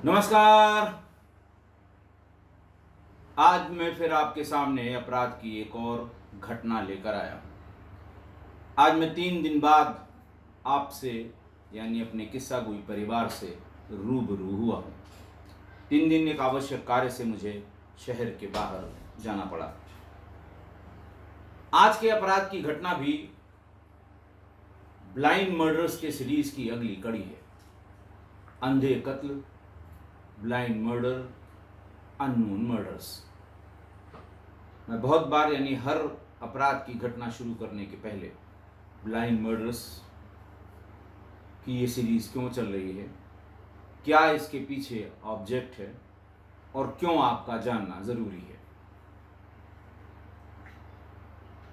नमस्कार। आज मैं फिर आपके सामने अपराध की एक और घटना लेकर आया। आज मैं 3 दिन बाद आपसे यानी अपने किस्सा गोई परिवार से रूबरू हुआ हूँ। 3 दिन एक आवश्यक कार्य से मुझे शहर के बाहर जाना पड़ा। आज के अपराध की घटना भी ब्लाइंड मर्डर्स के सीरीज की अगली कड़ी है। अंधे कत्ल, ब्लाइंड मर्डर, अननोन मर्डर्स। मैं बहुत बार यानी हर अपराध की घटना शुरू करने के पहले ब्लाइंड मर्डर्स की ये सीरीज क्यों चल रही है, क्या इसके पीछे ऑब्जेक्ट है और क्यों आपका जानना जरूरी है।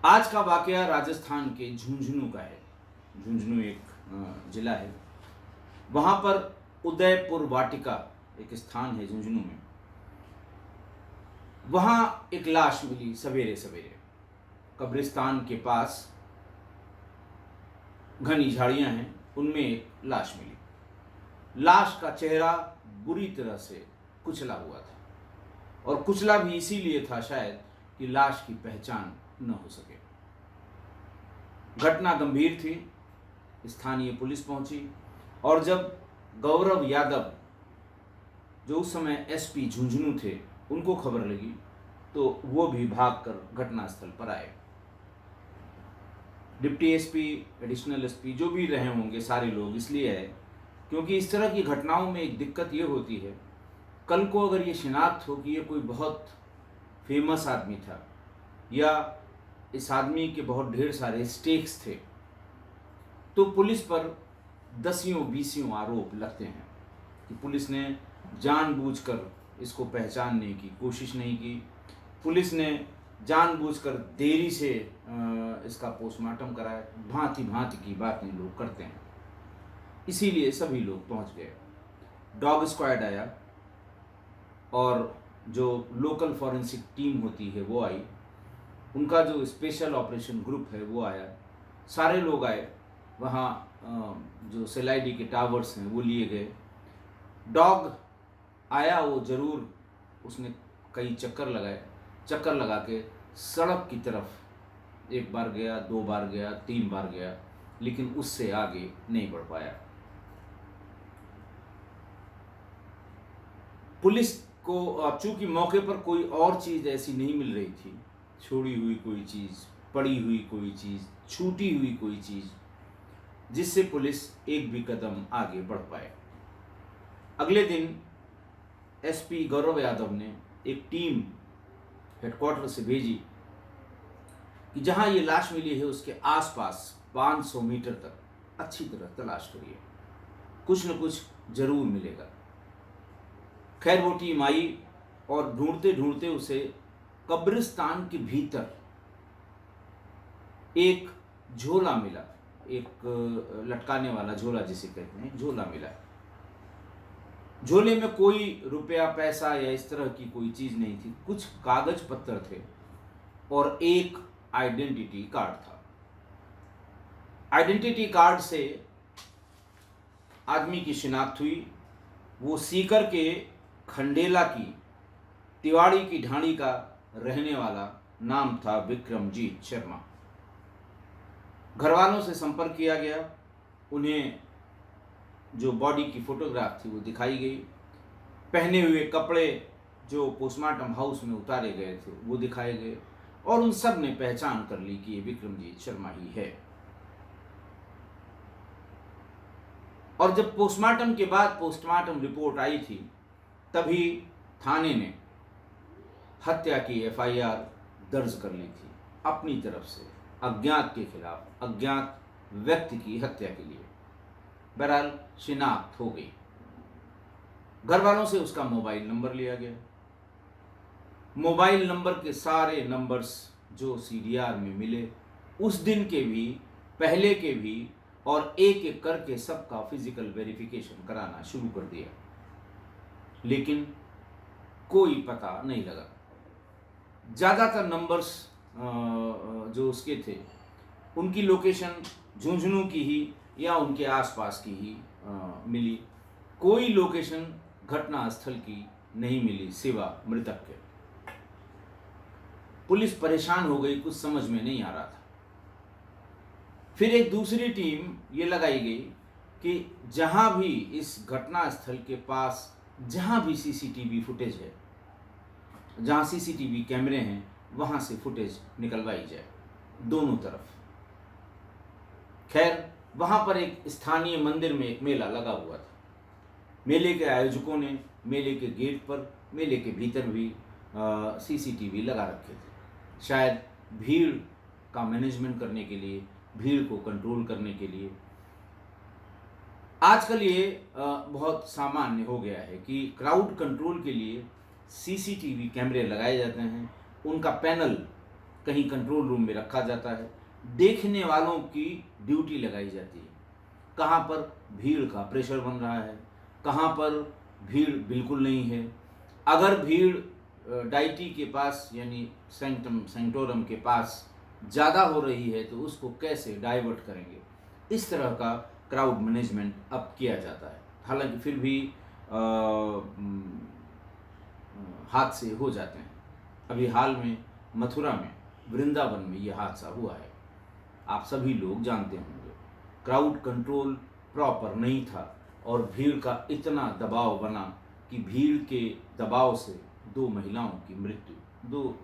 आज का वाकया राजस्थान के झुंझुनू का है। झुंझुनू एक जिला है। वहां पर उदयपुर वाटिका एक स्थान है झुंझुनू में। वहां एक लाश मिली सवेरे सवेरे। कब्रिस्तान के पास घनी झाड़ियां हैं, उनमें एक लाश मिली। लाश का चेहरा बुरी तरह से कुचला हुआ था, और कुचला भी इसीलिए था शायद कि लाश की पहचान न हो सके। घटना गंभीर थी। स्थानीय पुलिस पहुंची, और जब गौरव यादव, जो उस समय एसपी झुंझुनू थे, उनको खबर लगी तो वो भी भागकर घटनास्थल पर आए। डिप्टी एसपी, एडिशनल एसपी जो भी रहे होंगे, सारे लोग इसलिए आए क्योंकि इस तरह की घटनाओं में एक दिक्कत ये होती है, कल को अगर ये शिनाख्त हो कि ये कोई बहुत फेमस आदमी था या इस आदमी के बहुत ढेर सारे स्टेक्स थे, तो पुलिस पर दसियों बीसियों आरोप लगते हैं कि पुलिस ने जानबूझकर इसको पहचानने की कोशिश नहीं की, पुलिस ने जानबूझकर देरी से इसका पोस्टमार्टम कराया। भांति भांति की बातें लोग करते हैं। इसीलिए सभी लोग पहुंच गए। डॉग स्क्वाड आया, और जो लोकल फॉरेंसिक टीम होती है वो आई, उनका जो स्पेशल ऑपरेशन ग्रुप है वो आया, सारे लोग आए। वहाँ जो सेलाईडी के टावर्स हैं वो लिए गए। डॉग आया, वो ज़रूर उसने कई चक्कर लगाए। चक्कर लगा के सड़क की तरफ 1 बार गया, 2 बार गया, 3 बार गया, लेकिन उससे आगे नहीं बढ़ पाया। पुलिस को चूंकि मौके पर कोई और चीज़ ऐसी नहीं मिल रही थी, छोड़ी हुई कोई चीज़, पड़ी हुई कोई चीज़, छूटी हुई कोई चीज़, जिससे पुलिस एक भी कदम आगे बढ़ पाए। अगले दिन एसपी गौरव यादव ने एक टीम हेडक्वार्टर से भेजी कि जहां ये लाश मिली है उसके आसपास 500 मीटर तक अच्छी तरह तलाश करिए, कुछ न कुछ जरूर मिलेगा। खैर वो टीम आई, और ढूंढते ढूंढते उसे कब्रिस्तान के भीतर एक झोला मिला। एक लटकाने वाला झोला जिसे कहते हैं, झोला मिला। झोले में कोई रुपया पैसा या इस तरह की कोई चीज नहीं थी, कुछ कागज पत्तर थे और एक आइडेंटिटी कार्ड था। आइडेंटिटी कार्ड से आदमी की शिनाख्त हुई। वो सीकर के खंडेला की तिवाड़ी की ढाणी का रहने वाला, नाम था विक्रमजीत शर्मा। घर वालों से संपर्क किया गया, उन्हें जो बॉडी की फोटोग्राफ थी वो दिखाई गई। पहने हुए कपड़े जो पोस्टमार्टम हाउस में उतारे गए थे वो दिखाए गए, और उन सब ने पहचान कर ली कि ये विक्रमजीत शर्मा ही है। और जब पोस्टमार्टम के बाद पोस्टमार्टम रिपोर्ट आई थी, तभी थाने ने हत्या की एफआईआर दर्ज कर ली थी अपनी तरफ से, अज्ञात के खिलाफ, अज्ञात व्यक्ति की हत्या के लिए। बहरहाल शिनाख्त हो गई। घर वालों से उसका मोबाइल नंबर लिया गया। मोबाइल नंबर के सारे नंबर्स जो सीडीआर में मिले, उस दिन के भी, पहले के भी, और एक एक करके सबका फिजिकल वेरिफिकेशन कराना शुरू कर दिया, लेकिन कोई पता नहीं लगा। ज़्यादातर नंबर्स जो उसके थे, उनकी लोकेशन झुंझुनू की ही या उनके आसपास की ही मिली। कोई लोकेशन घटना स्थल की नहीं मिली सिवा मृतक के। पुलिस परेशान हो गई, कुछ समझ में नहीं आ रहा था। फिर एक दूसरी टीम ये लगाई गई कि जहां भी इस घटना स्थल के पास जहां भी सीसीटीवी फुटेज है, जहां सीसीटीवी कैमरे हैं, वहां से फुटेज निकलवाई जाए दोनों तरफ। खैर, वहां पर एक स्थानीय मंदिर में एक मेला लगा हुआ था। मेले के आयोजकों ने मेले के गेट पर, मेले के भीतर भी सीसीटीवी लगा रखे थे, शायद भीड़ का मैनेजमेंट करने के लिए, भीड़ को कंट्रोल करने के लिए। आजकल ये बहुत सामान्य हो गया है कि क्राउड कंट्रोल के लिए सीसीटीवी कैमरे लगाए जाते हैं, उनका पैनल कहीं कंट्रोल रूम में रखा जाता है, देखने वालों की ड्यूटी लगाई जाती है, कहाँ पर भीड़ का प्रेशर बन रहा है, कहाँ पर भीड़ बिल्कुल नहीं है। अगर भीड़ डाइटी के पास यानी सेंटोरम के पास ज़्यादा हो रही है तो उसको कैसे डाइवर्ट करेंगे, इस तरह का क्राउड मैनेजमेंट अब किया जाता है। हालांकि फिर भी हादसे हो जाते हैं। अभी हाल में मथुरा में, वृंदावन में ये हादसा हुआ है, आप सभी लोग जानते होंगे। क्राउड कंट्रोल प्रॉपर नहीं था और भीड़ का इतना दबाव बना कि भीड़ के दबाव से 2 महिलाओं की मृत्यु, 2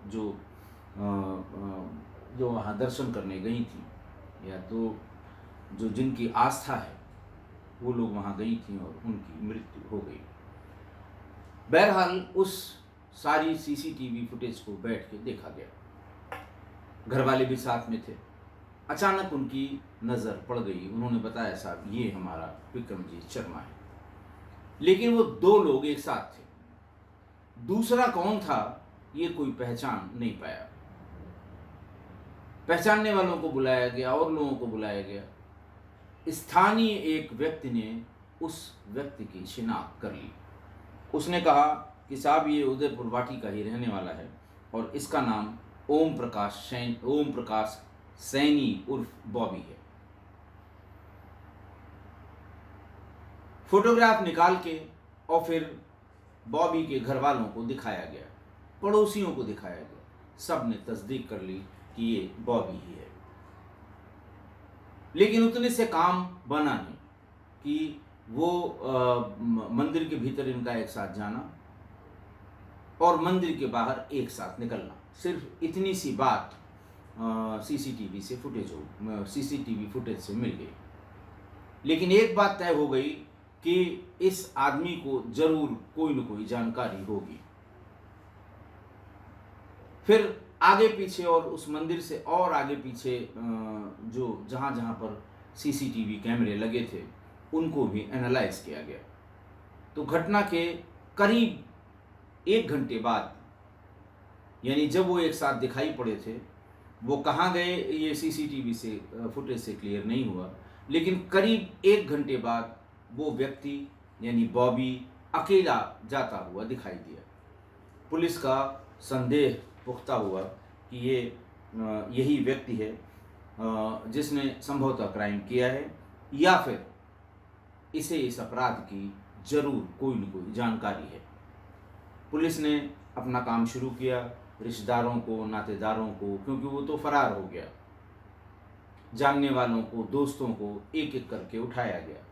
जो वहाँ दर्शन करने गई थी, या तो जो जिनकी आस्था है वो लोग वहाँ गई थी और उनकी मृत्यु हो गई। बहरहाल उस सारी सीसीटीवी फुटेज को बैठ के देखा गया, घर वाले भी साथ में थे। अचानक उनकी नज़र पड़ गई, उन्होंने बताया साहब ये हमारा विक्रमजीत शर्मा है। लेकिन वो 2 लोग एक साथ थे, दूसरा कौन था ये कोई पहचान नहीं पाया। पहचानने वालों को बुलाया गया और लोगों को बुलाया गया। स्थानीय एक व्यक्ति ने उस व्यक्ति की शिनाख्त कर ली। उसने कहा कि साहब ये उदयपुर वाटी का ही रहने वाला है और इसका नाम ओम प्रकाश सैनी उर्फ बॉबी है। फोटोग्राफ निकाल के और फिर बॉबी के घर वालों को दिखाया गया, पड़ोसियों को दिखाया गया, सब ने तस्दीक कर ली कि ये बॉबी ही है। लेकिन उतने से काम बना नहीं कि वो मंदिर के भीतर इनका एक साथ जाना और मंदिर के बाहर एक साथ निकलना, सिर्फ इतनी सी बात सीसीटीवी फुटेज से मिल गई। लेकिन एक बात तय हो गई कि इस आदमी को जरूर कोई न कोई जानकारी होगी। फिर आगे पीछे और उस मंदिर से और आगे पीछे जो जहाँ जहाँ पर सीसीटीवी कैमरे लगे थे उनको भी एनालाइज किया गया। तो घटना के करीब 1 घंटे बाद, यानी जब वो एक साथ दिखाई पड़े थे, वो कहाँ गए ये सीसीटीवी से फुटेज से क्लियर नहीं हुआ, लेकिन करीब 1 घंटे बाद वो व्यक्ति यानी बॉबी अकेला जाता हुआ दिखाई दिया। पुलिस का संदेह पुख्ता हुआ कि ये यही व्यक्ति है जिसने संभवतः क्राइम किया है, या फिर इसे इस अपराध की जरूर कोई न कोई जानकारी है। पुलिस ने अपना काम शुरू किया, रिश्तेदारों को, नातेदारों को, क्योंकि वो तो फरार हो गया, जानने वालों को, दोस्तों को एक एक करके उठाया गया।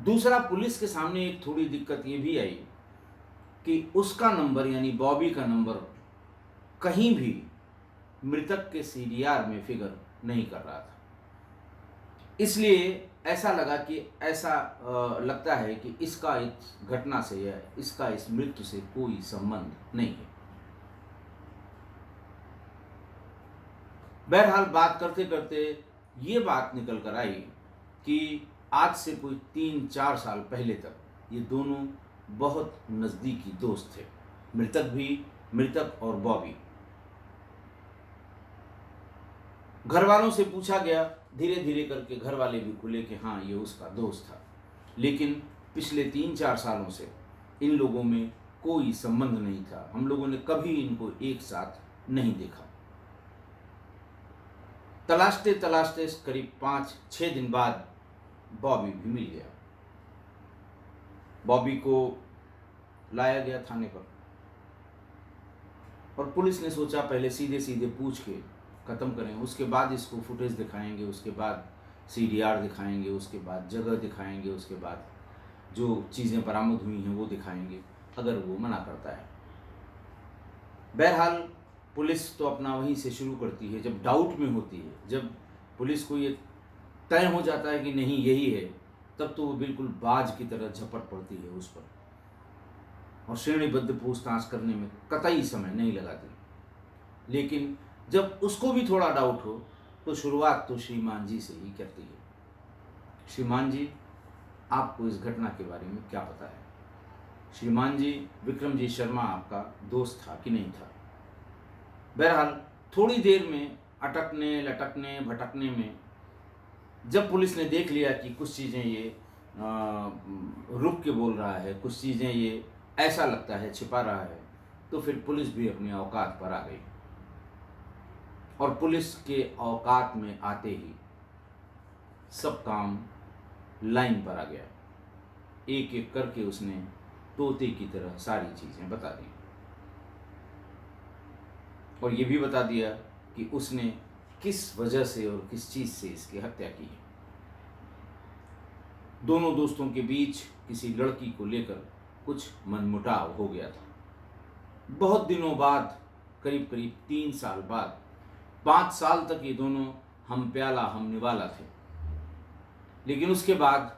दूसरा, पुलिस के सामने एक थोड़ी दिक्कत ये भी आई कि उसका नंबर यानी बॉबी का नंबर कहीं भी मृतक के सीडीआर में फिगर नहीं कर रहा था। इसलिए ऐसा लगा कि ऐसा लगता है कि इसका इस घटना से या इसका इस मृत्यु से कोई संबंध नहीं है। बहरहाल बात करते करते ये बात निकल कर आई कि आज से कोई 3-4 साल पहले तक ये दोनों बहुत नज़दीकी दोस्त थे, मृतक और बॉबी। घर वालों से पूछा गया, धीरे धीरे करके घर वाले भी खुले कि हाँ ये उसका दोस्त था। लेकिन पिछले 3-4 सालों से इन लोगों में कोई संबंध नहीं था, हम लोगों ने कभी इनको एक साथ नहीं देखा। तलाशते तलाशते करीब 5-6 दिन बाद बॉबी भी मिल गया। बॉबी को लाया गया थाने पर और पुलिस ने सोचा पहले सीधे सीधे पूछ के ख़त्म करें, उसके बाद इसको फुटेज दिखाएंगे, उसके बाद सीडीआर दिखाएंगे, उसके बाद जगह दिखाएंगे, उसके बाद जो चीज़ें बरामद हुई हैं वो दिखाएंगे, अगर वो मना करता है। बहरहाल पुलिस तो अपना वहीं से शुरू करती है, जब डाउट में होती है, जब पुलिस को ये तय हो जाता है कि नहीं यही है, तब तो वो बिल्कुल बाज की तरह झपट पड़ती है उस पर और श्रेणीबद्ध पूछताछ करने में कतई समय नहीं लगाती। लेकिन जब उसको भी थोड़ा डाउट हो तो शुरुआत तो श्रीमान जी से ही करती है। श्रीमान जी, आपको इस घटना के बारे में क्या पता है? श्रीमान जी, विक्रमजीत शर्मा आपका दोस्त था कि नहीं था? बहरहाल थोड़ी देर में अटकने लटकने भटकने में जब पुलिस ने देख लिया कि कुछ चीज़ें ये रुक के बोल रहा है, कुछ चीज़ें ये ऐसा लगता है छिपा रहा है, तो फिर पुलिस भी अपनी औकात पर आ गई और पुलिस के औकात में आते ही सब काम लाइन पर आ गया। एक एक करके उसने तोते की तरह सारी चीज़ें बता दी और ये भी बता दिया कि उसने किस वजह से और किस चीज़ से इसकी हत्या की है। दोनों दोस्तों के बीच किसी लड़की को लेकर कुछ मनमुटाव हो गया था। बहुत दिनों बाद, करीब करीब 3 साल बाद, 5 साल तक ये दोनों हम प्याला हम निवाला थे। लेकिन उसके बाद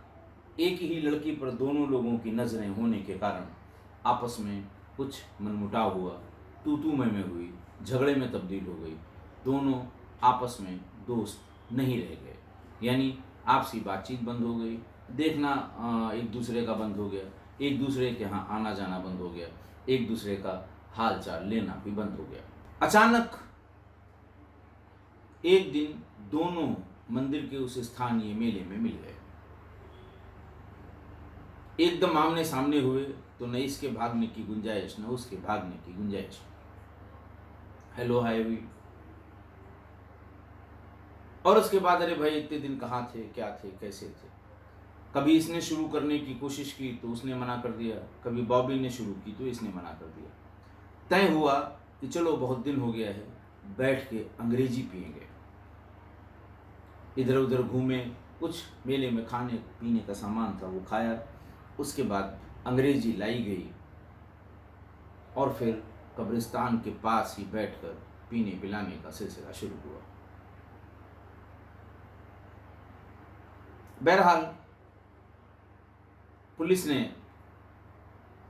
एक ही लड़की पर दोनों लोगों की नज़रें होने के कारण आपस में कुछ मनमुटाव हुआ, तू तू मैं हुई, झगड़े में तब्दील हो गई। दोनों आपस में दोस्त नहीं रह गए, यानी आपसी बातचीत बंद हो गई, देखना एक दूसरे का बंद हो गया, एक दूसरे के यहाँ आना जाना बंद हो गया, एक दूसरे का हाल चाल लेना भी बंद हो गया। अचानक एक दिन दोनों मंदिर के उस स्थानीय मेले में मिल गए। एकदम आमने सामने हुए तो न इसके भागने की गुंजाइश न उसके भागने की गुंजाइश। हेलो हाय हुई और उसके बाद अरे भाई इतने दिन कहाँ थे, क्या थे, कैसे थे। कभी इसने शुरू करने की कोशिश की तो उसने मना कर दिया, कभी बॉबी ने शुरू की तो इसने मना कर दिया। तय हुआ कि चलो बहुत दिन हो गया है, बैठ के अंग्रेजी पिएंगे। इधर उधर घूमे, कुछ मेले में खाने पीने का सामान था वो खाया, उसके बाद अंग्रेजी लाई गई और फिर कब्रिस्तान के पास ही बैठकर पीने पिलाने का सिलसिला शुरू हुआ। बहरहाल पुलिस ने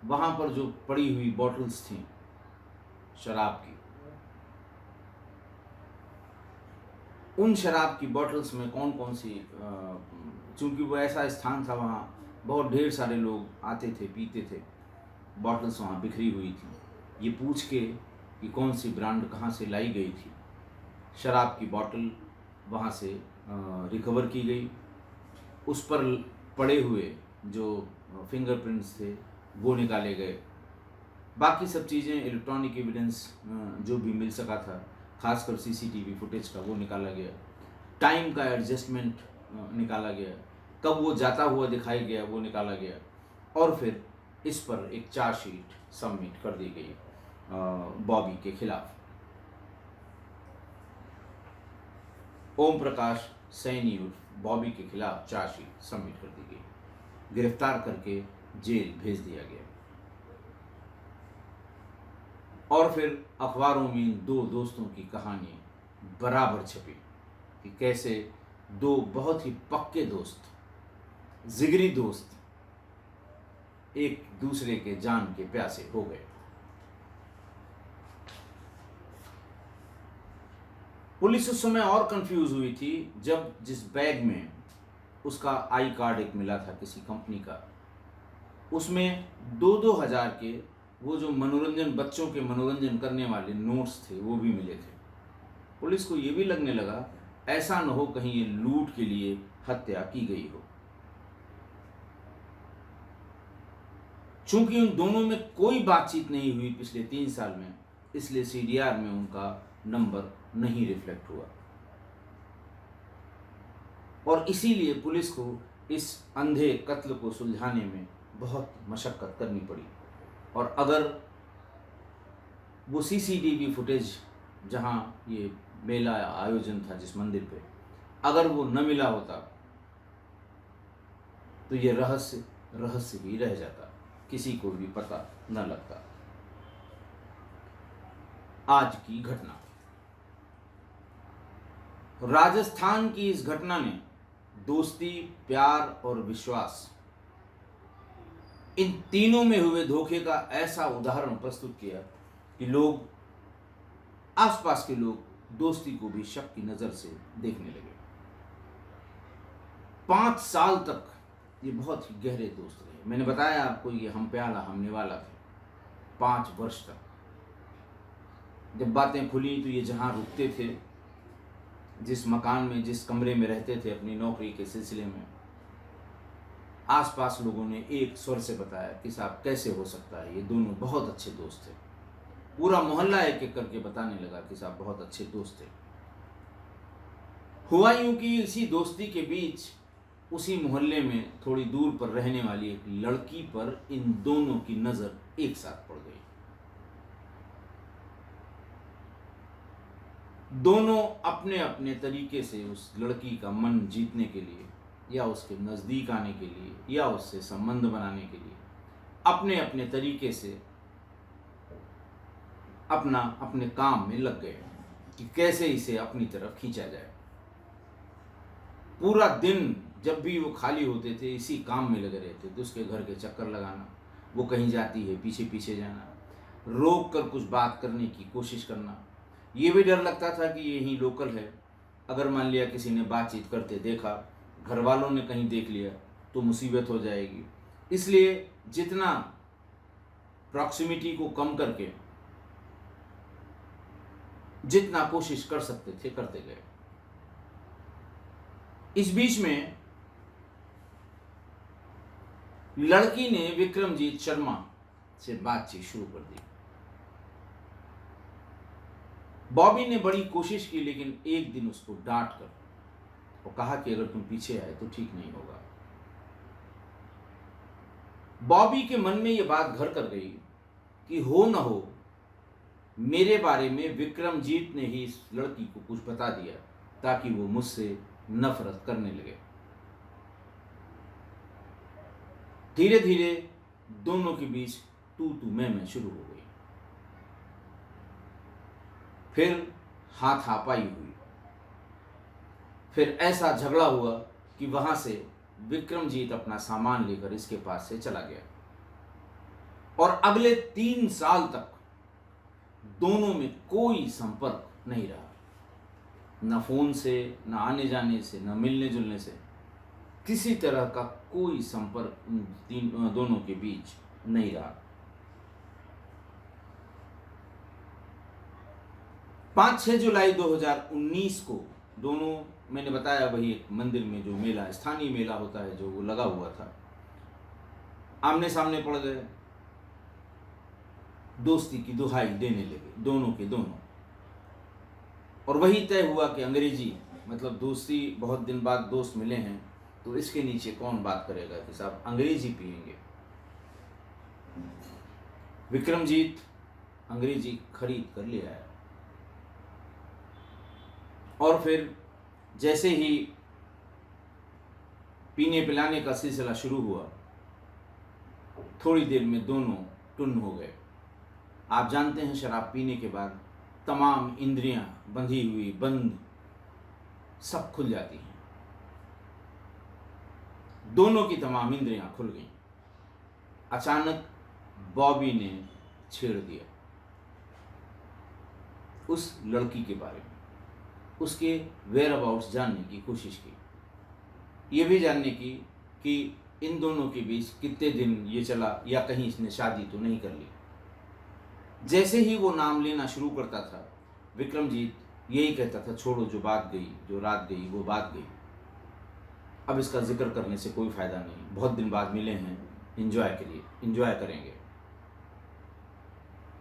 वहाँ पर जो पड़ी हुई बॉटल्स थीं शराब की, उन शराब की बॉटल्स में कौन कौन सी, चूँकि वो ऐसा स्थान था वहाँ बहुत ढेर सारे लोग आते थे पीते थे, बॉटल्स वहाँ बिखरी हुई थी। ये पूछ के कि कौन सी ब्रांड कहाँ से लाई गई थी, शराब की बॉटल वहाँ से रिकवर की गई। उस पर पड़े हुए जो फिंगरप्रिंट्स थे वो निकाले गए। बाकी सब चीज़ें, इलेक्ट्रॉनिक एविडेंस जो भी मिल सका था, खासकर सीसीटीवी फुटेज का, वो निकाला गया। टाइम का एडजस्टमेंट निकाला गया, कब वो जाता हुआ दिखाई गया वो निकाला गया और फिर इस पर एक चार्जशीट सबमिट कर दी गई बॉबी के खिलाफ। ओम प्रकाश सैनी उर्फ बॉबी के खिलाफ चार्जशीट सबमिट कर दी गई, गिरफ्तार करके जेल भेज दिया गया। और फिर अखबारों में दो दोस्तों की कहानी बराबर छपी कि कैसे दो बहुत ही पक्के दोस्त, जिगरी दोस्त, एक दूसरे के जान के प्यासे हो गए। पुलिस उस समय और कंफ्यूज हुई थी जब जिस बैग में उसका आई कार्ड एक मिला था किसी कंपनी का, उसमें 2-2 हज़ार के वो जो मनोरंजन, बच्चों के मनोरंजन करने वाले नोट्स थे वो भी मिले थे। पुलिस को ये भी लगने लगा ऐसा न हो कहीं ये लूट के लिए हत्या की गई हो। चूंकि उन दोनों में कोई बातचीत नहीं हुई पिछले 3 साल में, इसलिए सीडीआर में उनका नंबर नहीं रिफ्लेक्ट हुआ और इसीलिए पुलिस को इस अंधे कत्ल को सुलझाने में बहुत मशक्क़त करनी पड़ी। और अगर वो सीसीटीवी फुटेज जहाँ ये मेला आयोजन था जिस मंदिर पे, अगर वो न मिला होता तो ये रहस्य ही रह जाता, किसी को भी पता न लगता। आज की घटना, राजस्थान की इस घटना ने दोस्ती, प्यार और विश्वास, इन तीनों में हुए धोखे का ऐसा उदाहरण प्रस्तुत किया कि लोग, आसपास के लोग दोस्ती को भी शक की नजर से देखने लगे। 5 साल तक ये बहुत ही गहरे दोस्त रहे। मैंने बताया आपको, ये हम प्याला हम निवाला थे 5 वर्ष तक। जब बातें खुली तो ये जहाँ रुकते थे, जिस मकान में, जिस कमरे में रहते थे अपनी नौकरी के सिलसिले में, आसपास लोगों ने एक स्वर से बताया कि साहब कैसे हो सकता है, ये दोनों बहुत अच्छे दोस्त थे। पूरा मोहल्ला एक एक करके बताने लगा कि साहब बहुत अच्छे दोस्त थे। हुआ यूं कि इसी दोस्ती के बीच उसी मोहल्ले में थोड़ी दूर पर रहने वाली एक लड़की पर इन दोनों की नजर एक साथ पड़ गई। दोनों अपने अपने तरीके से उस लड़की का मन जीतने के लिए, या उसके नज़दीक आने के लिए, या उससे संबंध बनाने के लिए अपने अपने तरीके से अपने काम में लग गए कि कैसे इसे अपनी तरफ खींचा जाए। पूरा दिन जब भी वो खाली होते थे इसी काम में लगे रहते थे। उसके घर के चक्कर लगाना, वो कहीं जाती है पीछे पीछे जाना, रोक कर कुछ बात करने की कोशिश करना। ये भी डर लगता था कि ये ही लोकल है, अगर मान लिया किसी ने बातचीत करते देखा, घर वालों ने कहीं देख लिया तो मुसीबत हो जाएगी। इसलिए जितना प्रॉक्सिमिटी को कम करके जितना कोशिश कर सकते थे करते गए। इस बीच में लड़की ने विक्रमजीत शर्मा से बातचीत शुरू कर दी। बॉबी ने बड़ी कोशिश की, लेकिन एक दिन उसको डांट कर और कहा कि अगर तुम पीछे आए तो ठीक नहीं होगा। बॉबी के मन में यह बात घर कर गई कि हो न हो मेरे बारे में विक्रमजीत ने ही इस लड़की को कुछ बता दिया ताकि वो मुझसे नफरत करने लगे। धीरे धीरे दोनों के बीच तू मैं शुरू हो गई। फिर हाथापाई हुई। फिर ऐसा झगड़ा हुआ कि वहां से विक्रमजीत अपना सामान लेकर इसके पास से चला गया। और अगले 3 साल तक दोनों में कोई संपर्क नहीं रहा, न फोन से, न आने जाने से, न मिलने जुलने से, किसी तरह का कोई संपर्क दोनों के बीच नहीं रहा। 5-6 जुलाई 2019 को दोनों, मैंने बताया वही एक मंदिर में जो मेला, स्थानीय मेला होता है जो वो लगा हुआ था, आमने सामने पड़ गए। दोस्ती की दुहाई देने लगे दोनों के दोनों। और वही तय हुआ कि अंग्रेजी, मतलब दोस्ती, बहुत दिन बाद दोस्त मिले हैं तो इसके नीचे कौन बात करेगा कि साहब अंग्रेजी पिएंगे। विक्रमजीत अंग्रेजी खरीद कर ले आया। और फिर जैसे ही पीने पिलाने का सिलसिला शुरू हुआ, थोड़ी देर में दोनों टुन्न हो गए। आप जानते हैं शराब पीने के बाद तमाम इंद्रियां बंधी हुई, बंद, सब खुल जाती हैं। दोनों की तमाम इंद्रियां खुल गईं। अचानक बॉबी ने छेड़ दिया उस लड़की के बारे में, उसके वेयर अबाउट्स जानने की कोशिश की, ये भी जानने की कि इन दोनों के बीच कितने दिन ये चला या कहीं इसने शादी तो नहीं कर ली। जैसे ही वो नाम लेना शुरू करता था, विक्रमजीत यही कहता था, छोड़ो, जो बात गई, जो रात गई वो बात गई, अब इसका जिक्र करने से कोई फायदा नहीं, बहुत दिन बाद मिले हैं, एंजॉय करेंगे।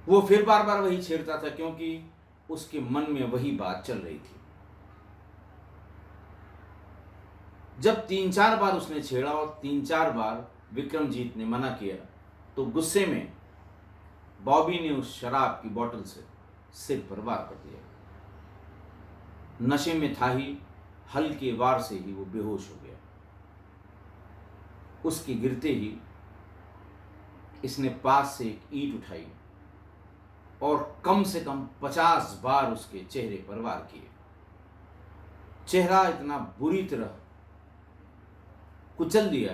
वो फिर बार बार वही छेड़ता था क्योंकि उसके मन में वही बात चल रही थी। जब 3-4 बार उसने छेड़ा और 3-4 बार विक्रमजीत ने मना किया तो गुस्से में बॉबी ने उस शराब की बोतल से सिर पर वार कर दिया। नशे में था ही, हल्के वार से ही वो बेहोश हो गया। उसके गिरते ही इसने पास से एक ईंट उठाई और कम से कम 50 बार उसके चेहरे पर वार किए। चेहरा इतना बुरी तरह कुचल दिया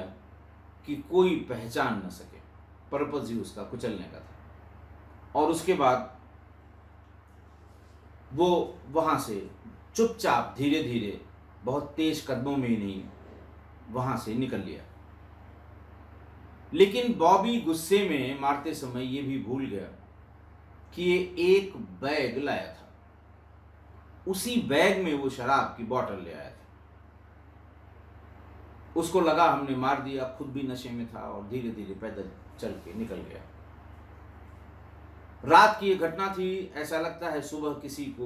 कि कोई पहचान न सके। पर्पस ही उसका कुचलने का था। और उसके बाद वो वहां से चुपचाप धीरे धीरे, बहुत तेज कदमों में ही नहीं, वहां से निकल लिया। लेकिन बॉबी गुस्से में मारते समय ये भी भूल गया कि ये एक बैग लाया था। उसी बैग में वो शराब की बोतल ले आया था। उसको लगा हमने मार दिया, खुद भी नशे में था और धीरे धीरे पैदल चल के निकल गया। रात की ये घटना थी। ऐसा लगता है सुबह किसी को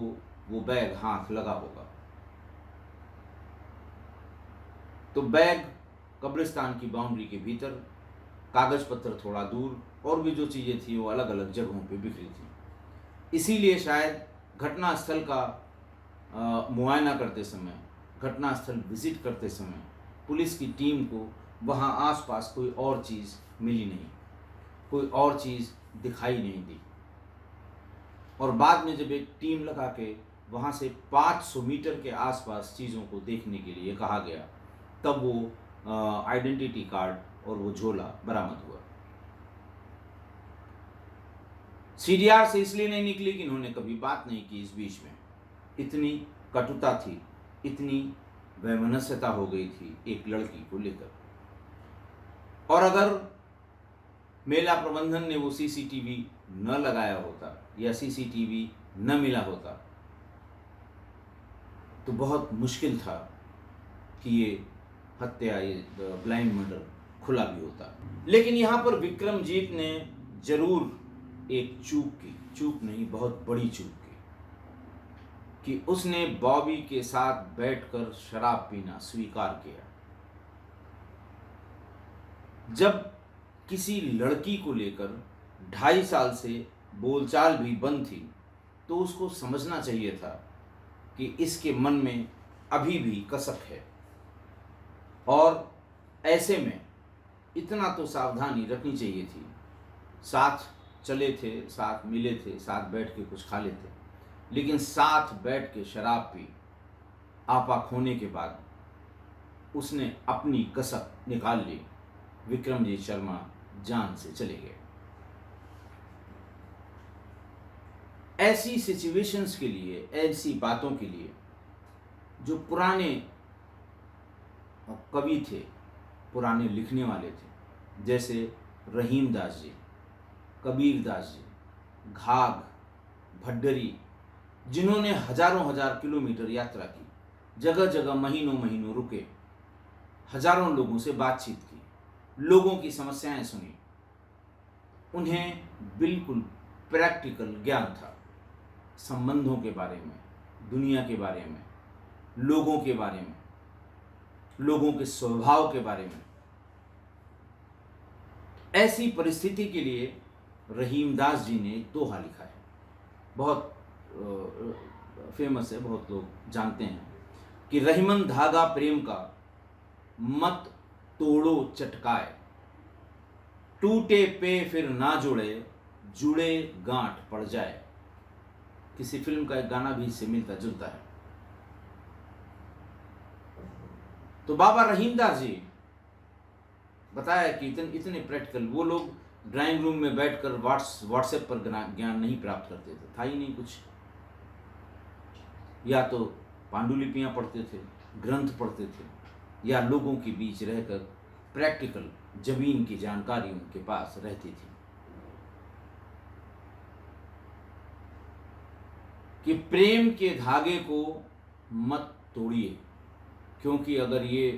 वो बैग हाथ लगा होगा। तो बैग कब्रिस्तान की बाउंड्री के भीतर, कागज पत्तर थोड़ा दूर, और भी जो चीजें थी वो अलग अलग जगहों पे बिखरी थी। इसीलिए शायद घटनास्थल का मुआयना करते समय, घटनास्थल विजिट करते समय पुलिस की टीम को वहाँ आसपास कोई और चीज़ मिली नहीं, कोई और चीज़ दिखाई नहीं दी। और बाद में जब एक टीम लगा के वहाँ से 500 मीटर के आसपास चीज़ों को देखने के लिए कहा गया, तब वो आइडेंटिटी कार्ड और वो झोला बरामद हुआ। सीडीआर से इसलिए नहीं निकली कि इन्होंने कभी बात नहीं की इस बीच में। इतनी कटुता थी, इतनी वैमनस्यता हो गई थी एक लड़की को लेकर। और अगर मेला प्रबंधन ने वो सीसीटीवी न लगाया होता या सीसीटीवी न मिला होता तो बहुत मुश्किल था कि ये हत्या, ये ब्लाइंड मर्डर खुला भी होता। लेकिन यहाँ पर विक्रमजीत ने जरूर एक चूक नहीं, बहुत बड़ी चूक की कि उसने बॉबी के साथ बैठकर शराब पीना स्वीकार किया। जब किसी लड़की को लेकर 2.5 साल से बोलचाल भी बंद थी तो उसको समझना चाहिए था कि इसके मन में अभी भी कसक है। और ऐसे में इतना तो सावधानी रखनी चाहिए थी। साथ चले थे, साथ मिले थे, साथ बैठ के कुछ खा लेते, लेकिन साथ बैठ के शराब पी, आपा खोने के बाद उसने अपनी कसक निकाल ली। विक्रमजीत शर्मा जान से चले गए। ऐसी सिचुएशंस के लिए, ऐसी बातों के लिए जो पुराने कवि थे, पुराने लिखने वाले थे, जैसे रहीम दास जी, कबीर दास जी, घाघ, भड्डरी, जिन्होंने हजारों किलोमीटर यात्रा की, जगह जगह महीनों रुके, हजारों लोगों से बातचीत की, लोगों की समस्याएं सुनी, उन्हें बिल्कुल प्रैक्टिकल ज्ञान था संबंधों के बारे में, दुनिया के बारे में, लोगों के बारे में, लोगों के स्वभाव के बारे में। ऐसी परिस्थिति के लिए रहीम दास जी ने एक दोहा लिखा है, बहुत फेमस है, बहुत लोग जानते हैं कि रहीमन धागा प्रेम का मत तोड़ो चटकाए, टूटे पे फिर ना जुड़े, जुड़े गांठ पड़ जाए। किसी फिल्म का एक गाना भी इससे मिलता जुलता है। तो बाबा रहीम दास जी बताया कि इतने प्रैक्टिकल, वो लोग ड्राइंग रूम में बैठकर व्हाट्सएप पर ज्ञान नहीं प्राप्त करते थे, था ही नहीं कुछ। या तो पांडुलिपियां पढ़ते थे, ग्रंथ पढ़ते थे, या लोगों के बीच रहकर प्रैक्टिकल जमीन की जानकारी उनके पास रहती थी कि प्रेम के धागे को मत तोड़िए, क्योंकि अगर ये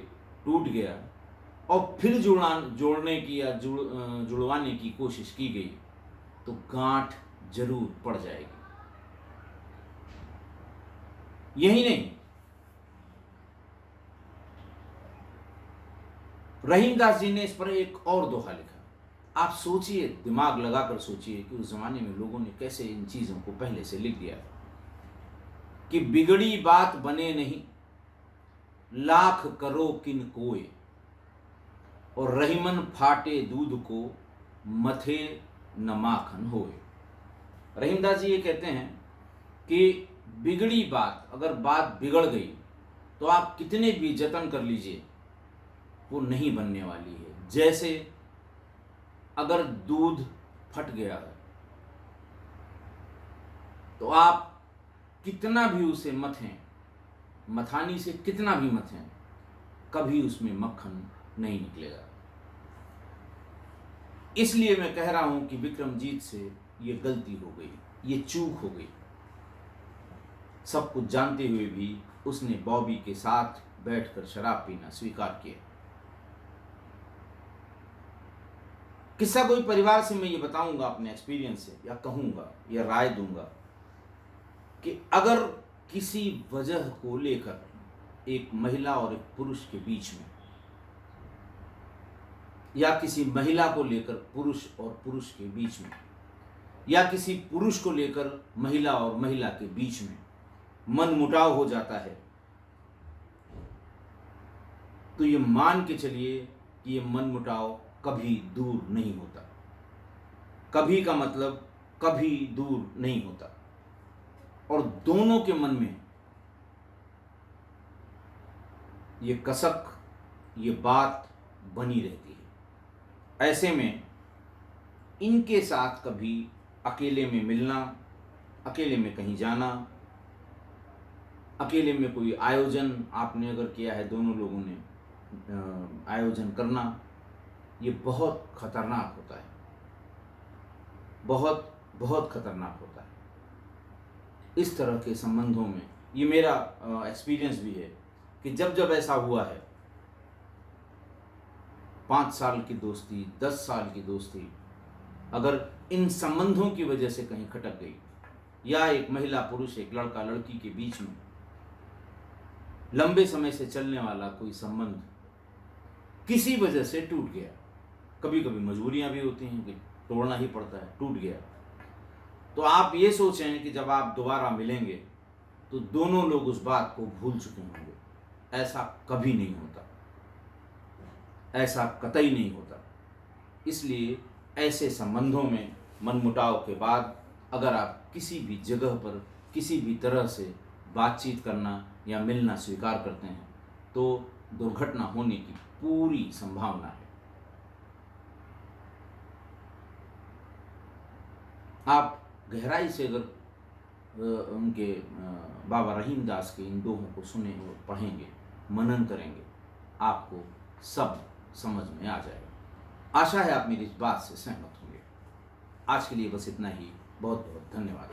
टूट गया और फिर जोड़ने की या जुड़वाने की कोशिश की गई तो गांठ जरूर पड़ जाएगी। यही नहीं, रहीमदास जी ने इस पर एक और दोहा लिखा। आप सोचिए, दिमाग लगाकर सोचिए कि उस जमाने में लोगों ने कैसे इन चीजों को पहले से लिख दिया कि बिगड़ी बात बने नहीं, लाख करो किन कोय, और रहीमन फाटे दूध को, मथे न माखन होए। रहीमदास जी ये कहते हैं कि बिगड़ी बात, अगर बात बिगड़ गई तो आप कितने भी जतन कर लीजिए वो नहीं बनने वाली है। जैसे अगर दूध फट गया है तो आप कितना भी उसे मथें, मथानी से कितना भी मथें, कभी उसमें मक्खन नहीं निकलेगा। इसलिए मैं कह रहा हूं कि विक्रमजीत से ये गलती हो गई, ये चूक हो गई। सब कुछ जानते हुए भी उसने बॉबी के साथ बैठकर शराब पीना स्वीकार किया। किस्सा कोई परिवार से मैं ये बताऊंगा अपने एक्सपीरियंस से, या कहूंगा या राय दूंगा कि अगर किसी वजह को लेकर एक महिला और एक पुरुष के बीच में, या किसी महिला को लेकर पुरुष और पुरुष के बीच में, या किसी पुरुष को लेकर महिला और महिला के बीच में मनमुटाव हो जाता है, तो ये मान के चलिए कि ये मनमुटाव कभी दूर नहीं होता। कभी का मतलब कभी दूर नहीं होता, और दोनों के मन में ये कसक, ये बात बनी रहती है। ऐसे में इनके साथ कभी अकेले में मिलना, अकेले में कहीं जाना, अकेले में कोई आयोजन आपने अगर किया है, दोनों लोगों ने आयोजन करना, ये बहुत खतरनाक होता है, बहुत बहुत खतरनाक होता है। इस तरह के संबंधों में ये मेरा एक्सपीरियंस भी है कि जब जब ऐसा हुआ है, 5 साल की दोस्ती, 10 साल की दोस्ती अगर इन संबंधों की वजह से कहीं खटक गई, या एक महिला पुरुष, एक लड़का लड़की के बीच में लंबे समय से चलने वाला कोई संबंध किसी वजह से टूट गया, कभी कभी मजबूरियां भी होती हैं कि तोड़ना ही पड़ता है, टूट गया, तो आप ये सोचें कि जब आप दोबारा मिलेंगे तो दोनों लोग उस बात को भूल चुके होंगे। ऐसा कभी नहीं होता, ऐसा कतई नहीं होता। इसलिए ऐसे संबंधों में मनमुटाव के बाद अगर आप किसी भी जगह पर किसी भी तरह से बातचीत करना या मिलना स्वीकार करते हैं तो दुर्घटना होने की पूरी संभावना है। आप गहराई से अगर उनके बाबा रहीमदास के इन दोहों को सुने और पढ़ेंगे, मनन करेंगे, आपको सब समझ में आ जाएगा। आशा है आप मेरी इस बात से सहमत होंगे। आज के लिए बस इतना ही। बहुत बहुत धन्यवाद।